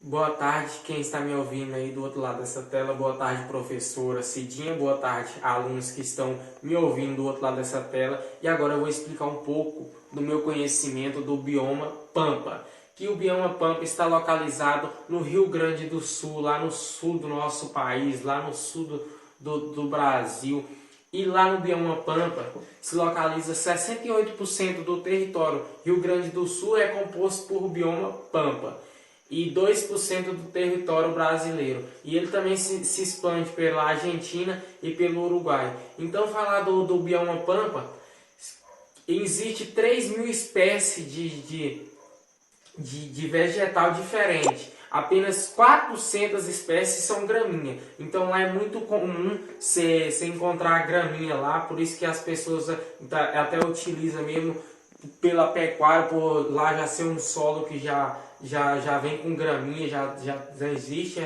Boa tarde, quem está me ouvindo aí do outro lado dessa tela. Boa tarde, professora Cidinha. Boa tarde, alunos que estão me ouvindo do outro lado dessa tela. E agora eu vou explicar um pouco do meu conhecimento do bioma Pampa. Que o bioma Pampa está localizado no Rio Grande do Sul, lá no sul do nosso país, lá no sul do Brasil. E lá no bioma Pampa se localiza 68% do território. Rio Grande do Sul é composto por bioma Pampa e 2% do território brasileiro. E ele também se expande pela Argentina e pelo Uruguai. Então, falar do bioma Pampa, existe 3.000 espécies de vegetal diferente. Apenas 400 espécies são gramínea. Então lá é muito comum você encontrar gramínea lá, por isso que as pessoas até utilizam mesmo pela pecuária, por lá já ser um solo que já vem com graminha, já existe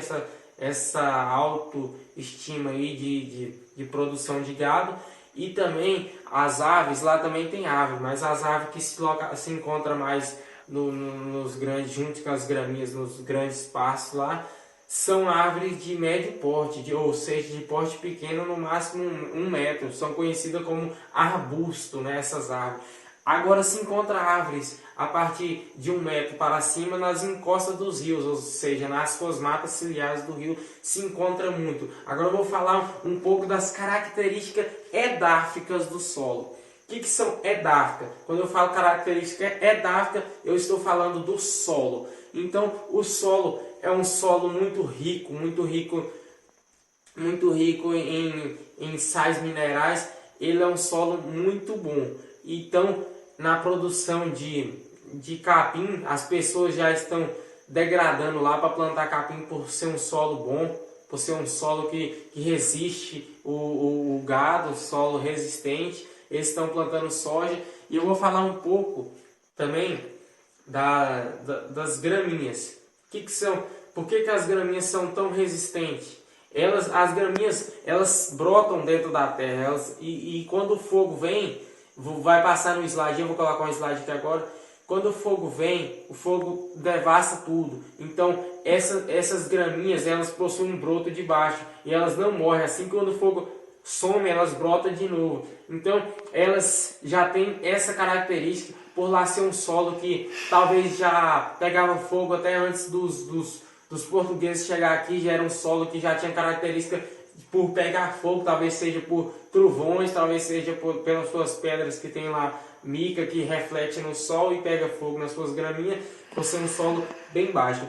essa autoestima aí de produção de gado. E também as aves, lá também tem ave, mas as aves que se encontram mais nos grandes, junto com as graminhas, nos grandes espaços lá, são árvores de médio porte, ou seja, de porte pequeno, no máximo 1 metro. São conhecidas como arbusto, né, essas árvores. Agora se encontra árvores a partir de 1 metro para cima nas encostas dos rios, ou seja, nas suas matas ciliares do rio se encontra muito. Agora eu vou falar um pouco das características edáficas do solo. O que são edáficas? Quando eu falo característica edáfica, eu estou falando do solo. Então, o solo é um solo muito rico em sais minerais. Ele é um solo muito bom. Então, na produção de capim, as pessoas já estão degradando lá para plantar capim por ser um solo bom, por ser um solo que resiste o gado, solo resistente. Eles estão plantando soja. E eu vou falar um pouco também das gramíneas. Que são? Por que as gramíneas são tão resistentes? As gramíneas, elas brotam dentro da terra. E quando o fogo vem, vai passar no slide, eu vou colocar um slide aqui agora. Quando o fogo vem, o fogo devasta tudo. Então, essas gramíneas, elas possuem um broto de baixo. E elas não morrem. Assim, quando o fogo some, elas brotam de novo. Então, elas já têm essa característica por lá ser um solo que talvez já pegava fogo até antes dos portugueses chegar aqui. Já era um solo que já tinha característica por pegar fogo, talvez seja por trovões, talvez seja pelas suas pedras que tem lá mica que reflete no sol e pega fogo nas suas graminhas, por ser um solo bem baixo.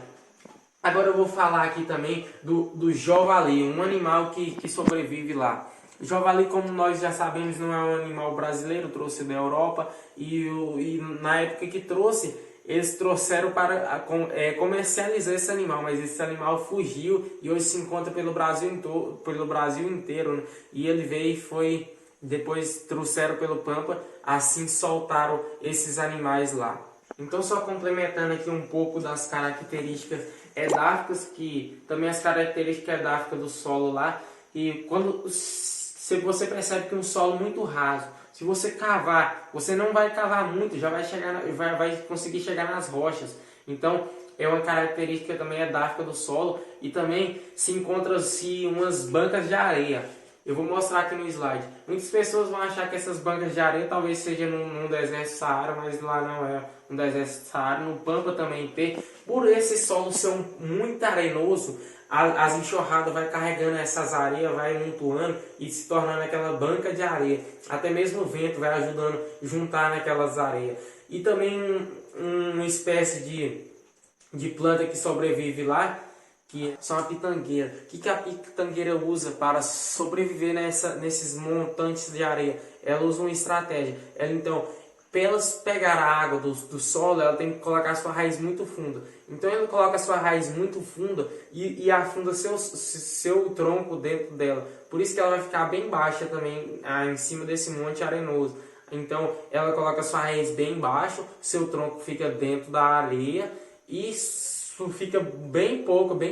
Agora eu vou falar aqui também do javali, um animal que sobrevive lá. O javali, como nós já sabemos, não é um animal brasileiro, trouxe da Europa, e na época que trouxe, eles trouxeram para comercializar esse animal, mas esse animal fugiu e hoje se encontra pelo Brasil inteiro, né? E ele veio e foi, depois trouxeram pelo Pampa, assim soltaram esses animais lá. Então, só complementando aqui um pouco das características edáficas, que também as características edáficas do solo lá, e se você percebe que um solo muito raso, se você cavar, você não vai cavar muito, já vai conseguir chegar nas rochas. Então, é uma característica também edáfica do solo. E também se encontra-se umas bancas de areia. Eu vou mostrar aqui no slide. Muitas pessoas vão achar que essas bancas de areia talvez seja num deserto Saara, mas lá não é um deserto Saara. No Pampa também tem. Por esse solo ser muito arenoso, as enxurradas vai carregando essas areias, vai amontoando e se tornando aquela banca de areia. Até mesmo o vento vai ajudando a juntar naquelas areias. E também uma espécie de planta que sobrevive lá, que são a pitangueira. O que a pitangueira usa para sobreviver nesses montantes de areia? Ela usa uma estratégia. Então, para elas pegar a água do solo, ela tem que colocar a sua raiz muito funda. Então, ela coloca a sua raiz muito funda e afunda seu tronco dentro dela. Por isso que ela vai ficar bem baixa também, em cima desse monte arenoso. Então, ela coloca a sua raiz bem baixo, seu tronco fica dentro da areia e isso fica bem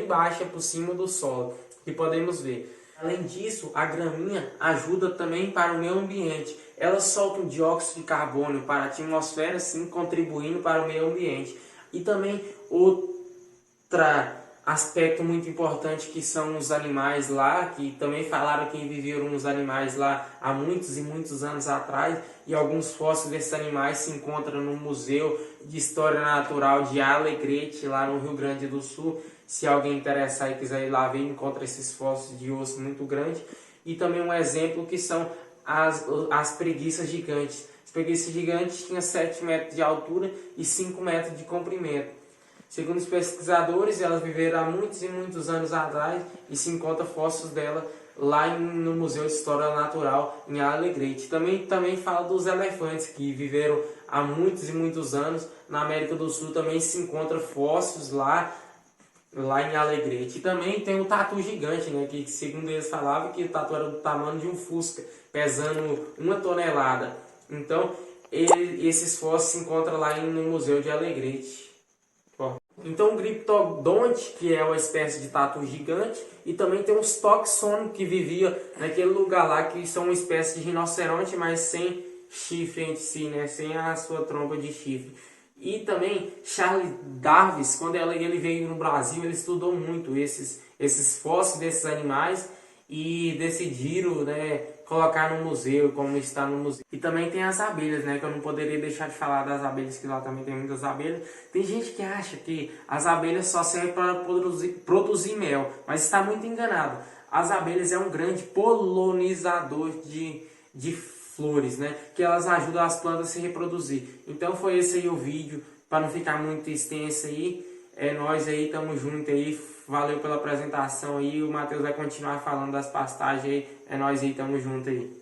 baixa por cima do solo, que podemos ver. Além disso, a graminha ajuda também para o meio ambiente. Ela solta um dióxido de carbono para a atmosfera, sim, contribuindo para o meio ambiente. E também outra aspecto muito importante que são os animais lá, que também falaram que viveram os animais lá há muitos e muitos anos atrás, e alguns fósseis desses animais se encontram no Museu de História Natural de Alegrete, lá no Rio Grande do Sul. Se alguém interessar e quiser ir lá ver, encontra esses fósseis de osso muito grandes. E também um exemplo que são as preguiças gigantes. As preguiças gigantes tinham 7 metros de altura e 5 metros de comprimento. Segundo os pesquisadores, elas viveram há muitos e muitos anos atrás e se encontra fósseis dela lá no Museu de História Natural em Alegrete. Também fala dos elefantes que viveram há muitos e muitos anos na América do Sul. Também se encontra fósseis lá em Alegrete. E também tem o tatu gigante, né, que segundo eles falavam que o tatu era do tamanho de um Fusca, pesando 1 tonelada. Então, esses fósseis se encontram lá no Museu de Alegrete. Então o Griptodonte, que é uma espécie de tatu gigante, e também tem os Toxônicos que vivia naquele lugar lá, que são uma espécie de rinoceronte, mas sem chifre em si, né? Sem a sua trompa de chifre. E também Charles Darwin, quando ele veio no Brasil, ele estudou muito esses fósseis desses animais e decidiram, né, colocar no museu, como está no museu. E também tem as abelhas, né, que eu não poderia deixar de falar das abelhas, que lá também tem muitas abelhas. Tem gente que acha que as abelhas só servem para produzir mel, mas está muito enganado. As abelhas é um grande polinizador de flores, né, que elas ajudam as plantas a se reproduzir. Então foi esse aí o vídeo, para não ficar muito extenso aí. É nós aí, tamo junto aí. Valeu pela apresentação aí. O Matheus vai continuar falando das pastagens aí. É nós aí, tamo junto aí.